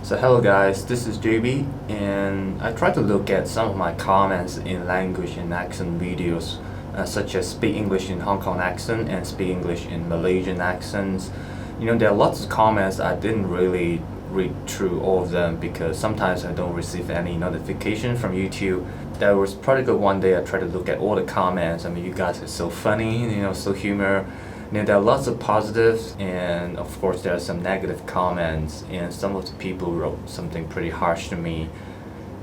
So hello guys, this is JB and I try to look at some of my comments in language and accent videos such as speak English in Hong Kong accent and speak English in Malaysian accents. There are lots of comments I didn't really read through all of them because sometimes I don't receive any notification from YouTube. There was probably one day I tried to look at all the comments. You guys are so funny, so humor. There are lots of positives and of course there are some negative comments, and some of the people wrote something pretty harsh to me.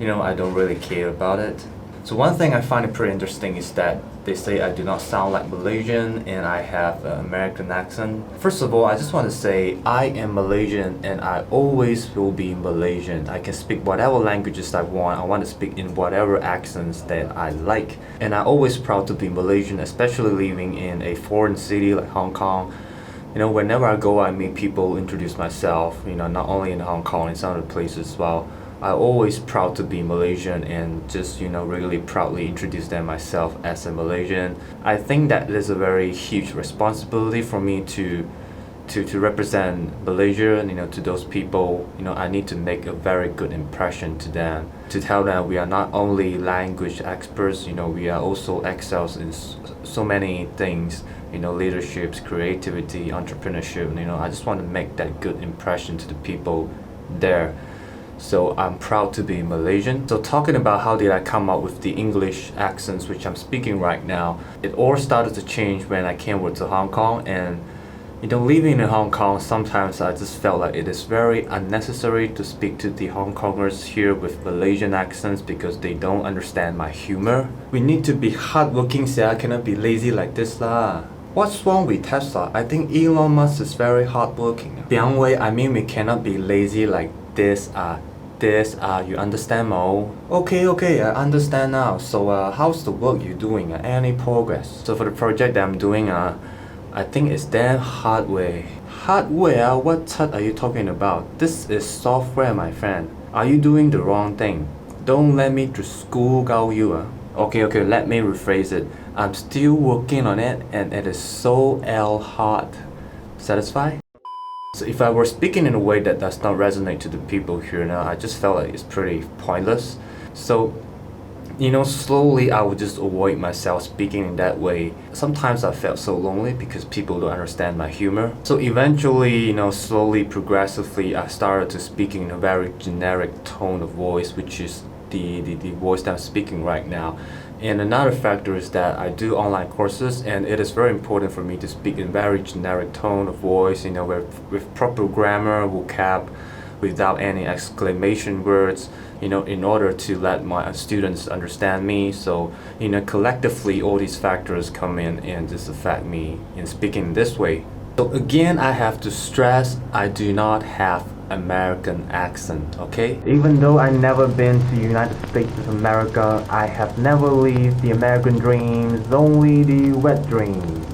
I don't really care about it. So one thing I find it pretty interesting is that they say I do not sound like Malaysian and I have an American accent. First of all, I just want to say I am Malaysian and I always will be Malaysian. I can speak whatever languages I want. I want to speak in whatever accents that I like. And I'm always proud to be Malaysian, especially living in a foreign city like Hong Kong. Whenever I go, I meet people, introduce myself, not only in Hong Kong, in some other places as well. I'm always proud to be Malaysian and just really proudly introduce them myself as a Malaysian. I think that it is a very huge responsibility for me to represent Malaysia, to those people. I need to make a very good impression to them, to tell them we are not only language experts, we are also excels in so many things, leaderships, creativity, entrepreneurship. I just want to make that good impression to the people there. So I'm proud to be Malaysian. So talking about how did I come up with the English accents which I'm speaking right now, it all started to change when I came over to Hong Kong. And living in Hong Kong, sometimes I just felt like it is very unnecessary to speak to the Hong Kongers here with Malaysian accents because they don't understand my humor. We need to be hardworking, I cannot be lazy like this lah. What's wrong with Tesla? I think Elon Musk is very hardworking. We cannot be lazy like this. You understand, Mo? Okay, I understand now. So how's the work you're doing? Any progress? So for the project that I'm doing, I think it's damn hardware. Hardware? What are you talking about? This is software, my friend. Are you doing the wrong thing? Don't let me to school gao you. Okay, let me rephrase it. I'm still working on it and it is so hard. Satisfied? So if I were speaking in a way that does not resonate to the people here now, I just felt like it's pretty pointless. So, slowly I would just avoid myself speaking in that way. Sometimes I felt so lonely because people don't understand my humor. So eventually, slowly, progressively, I started to speaking in a very generic tone of voice, which is the voice that I'm speaking right now. And another factor is that I do online courses and it is very important for me to speak in very generic tone of voice, with proper grammar, vocab, without any exclamation words, in order to let my students understand me. So, collectively all these factors come in and just affect me in speaking this way. So again, I have to stress, I do not have American accent, okay? Even though I've never been to the United States of America, I have never lived the American dreams, only the wet dreams.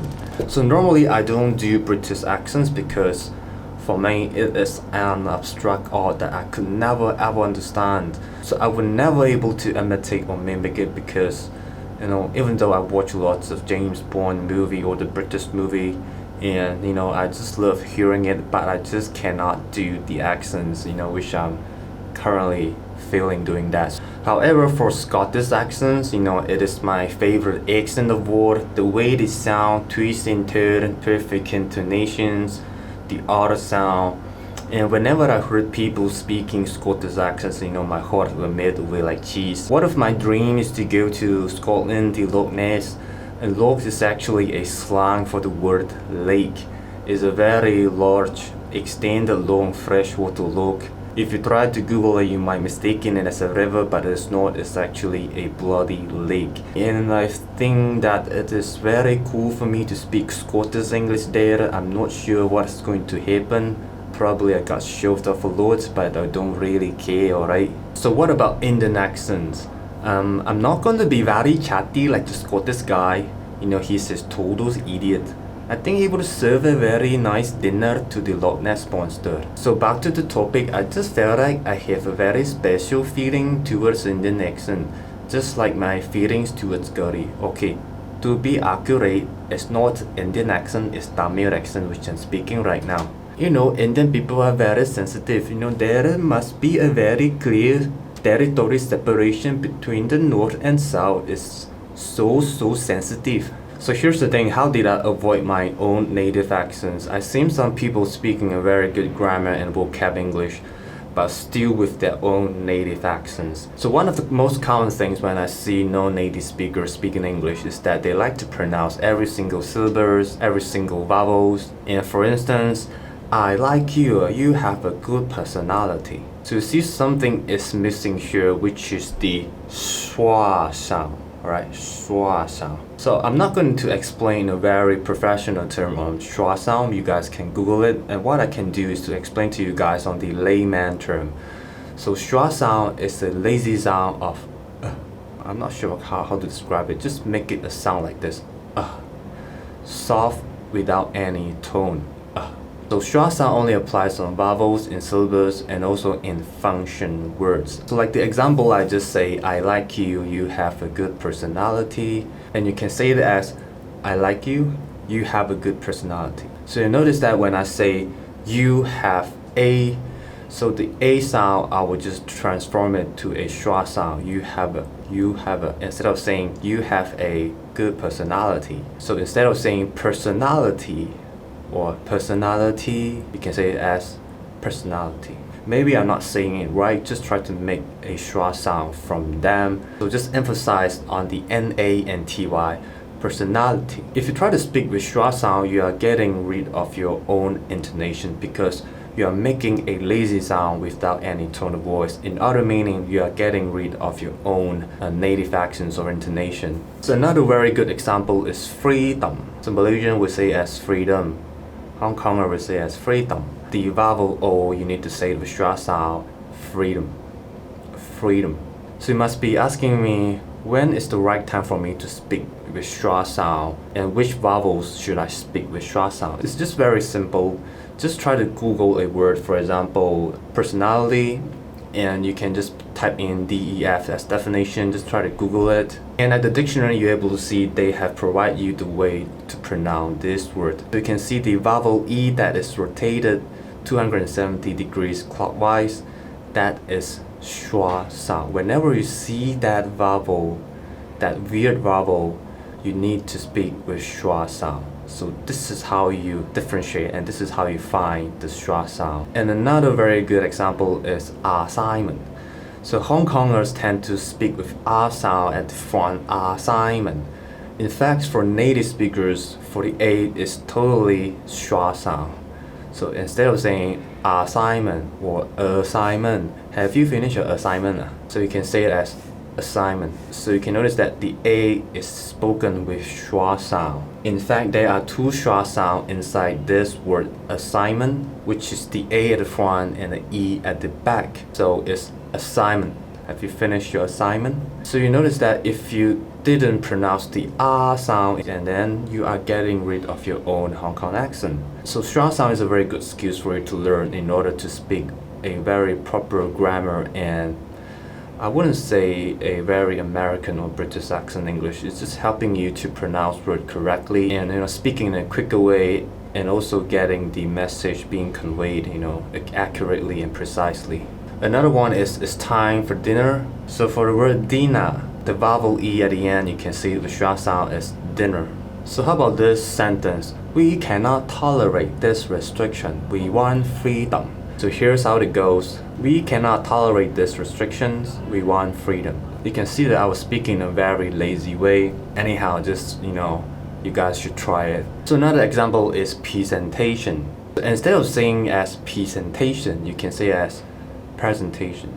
So normally I don't do British accents because for me it is an abstract art that I could never ever understand. So I was never able to imitate or mimic it because, even though I watch lots of James Bond movie or the British movie, and I just love hearing it, but I just cannot do the accents, which I'm currently feeling doing that. However, for Scottish accents, it is my favorite accent of all. The way they sound, twist and turn, perfect intonations, the other sound. And whenever I heard people speaking Scottish accents, my heart will melt away like cheese. One of my dreams is to go to Scotland, the Loch Ness. And loch is actually a slang for the word lake. It's a very large, extended, long freshwater lake. If you try to Google it, you might mistaken it as a river, but it's not. It's actually a bloody lake. And I think that it is very cool for me to speak Scottish English there. I'm not sure what's going to happen. Probably I got shoved off a lot, but I don't really care, alright? So what about Indian accents? I'm not going to be very chatty like the Scottish guy. He's a total idiot. I think he would serve a very nice dinner to the Loch Ness monster. So back to the topic, I just felt like I have a very special feeling towards Indian accent, just like my feelings towards curry. Okay, to be accurate, it's not Indian accent, it's Tamil accent which I'm speaking right now. You know, Indian people are very sensitive. You know, there must be a very clear territory separation between the north and south. It's so sensitive. So here's the thing, how did I avoid my own native accents? I've seen some people speaking a very good grammar and vocab English, but still with their own native accents. So one of the most common things when I see non-native speakers speaking English is that they like to pronounce every single syllables, every single vowels. And for instance, I like you, you have a good personality. So you see something is missing here, which is the schwa sound. Alright, Schwa Sound. So I'm not going to explain a very professional term on Schwa Sound. You guys can Google it, and what I can do is to explain to you guys on the layman term. So Schwa Sound is a lazy sound of I'm not sure how to describe it. Just make it a sound like this. Soft without any tone. So Schwa sound only applies on vowels, in syllables, and also in function words. So like the example I just say, I like you, you have a good personality. And you can say it as, I like you, you have a good personality. So you notice that when I say, you have a, so the a sound, I will just transform it to a Schwa sound. You have a, instead of saying, you have a good personality. So instead of saying personality, or personality, you can say it as personality. Maybe I'm not saying it right, just try to make a Schwa sound from them. So just emphasize on the NA and TY, personality. If you try to speak with Schwa sound, you are getting rid of your own intonation because you are making a lazy sound without any tone of voice. In other meaning, you are getting rid of your own native accents or intonation. So another very good example is freedom. So Malaysian would say as freedom. Hong Konger would say as freedom. The vowel O, you need to say it with Schwa sound, freedom, freedom. So you must be asking me, when is the right time for me to speak with Schwa sound, and which vowels should I speak with Schwa sound? It's just very simple. Just try to Google a word, for example, personality, and you can just type in DEF as definition, just try to Google it. And at the dictionary, you're able to see they have provided you the way to pronounce this word. So you can see the vowel E that is rotated 270 degrees clockwise, that is Schwa sound. Whenever you see that vowel, that weird vowel, you need to speak with Schwa sound. So this is how you differentiate, and this is how you find the Schwa sound. And another very good example is assignment. So Hong Kongers tend to speak with R sound at the front, assignment. In fact, for native speakers, 48 is totally Schwa sound. So instead of saying assignment or assignment, have you finished your assignment? So you can say it as assignment. So you can notice that the A is spoken with Schwa sound. In fact, there are two Schwa sound inside this word assignment, which is the A at the front and the E at the back. So it's assignment. Have you finished your assignment? So you notice that if you didn't pronounce the R sound, and then you are getting rid of your own Hong Kong accent. So Schwa sound is a very good skill for you to learn in order to speak a very proper grammar, and I wouldn't say a very American or British accent English. It's just helping you to pronounce words correctly and speaking in a quicker way, and also getting the message being conveyed accurately and precisely. Another one is it's time for dinner. So for the word dinner, the vowel E at the end, you can see the Schwa sound is dinner. So how about this sentence? We cannot tolerate this restriction. We want freedom. So here's how it goes. We cannot tolerate these restrictions. We want freedom. You can see that I was speaking in a very lazy way. Anyhow, just, you guys should try it. So another example is presentation. Instead of saying as presentation, you can say as presentation.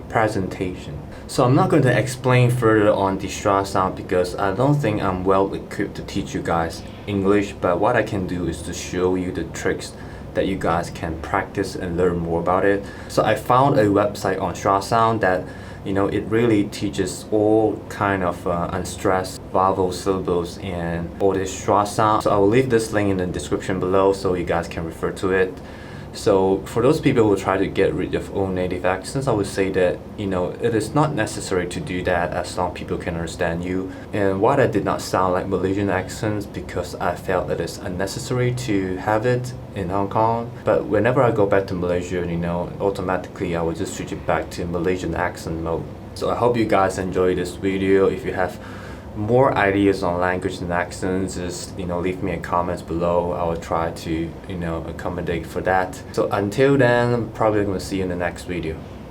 Presentation. So I'm not going to explain further on the Schwa sound because I don't think I'm well equipped to teach you guys English, but what I can do is to show you the tricks that you guys can practice and learn more about it. So I found a website on Schwa sound that it really teaches all kind of unstressed vowel syllables and all this Schwa sound. So I will leave this link in the description below so you guys can refer to it. So for those people who try to get rid of all native accents, I would say that, it is not necessary to do that as long as people can understand you. And why I did not sound like Malaysian accents, because I felt that it's unnecessary to have it in Hong Kong. But whenever I go back to Malaysia, automatically I will just switch it back to Malaysian accent mode. So I hope you guys enjoy this video. If you have more ideas on language and accents, just leave me a comments below. I will try to accommodate for that. So until then, I'm probably going to see you in the next video.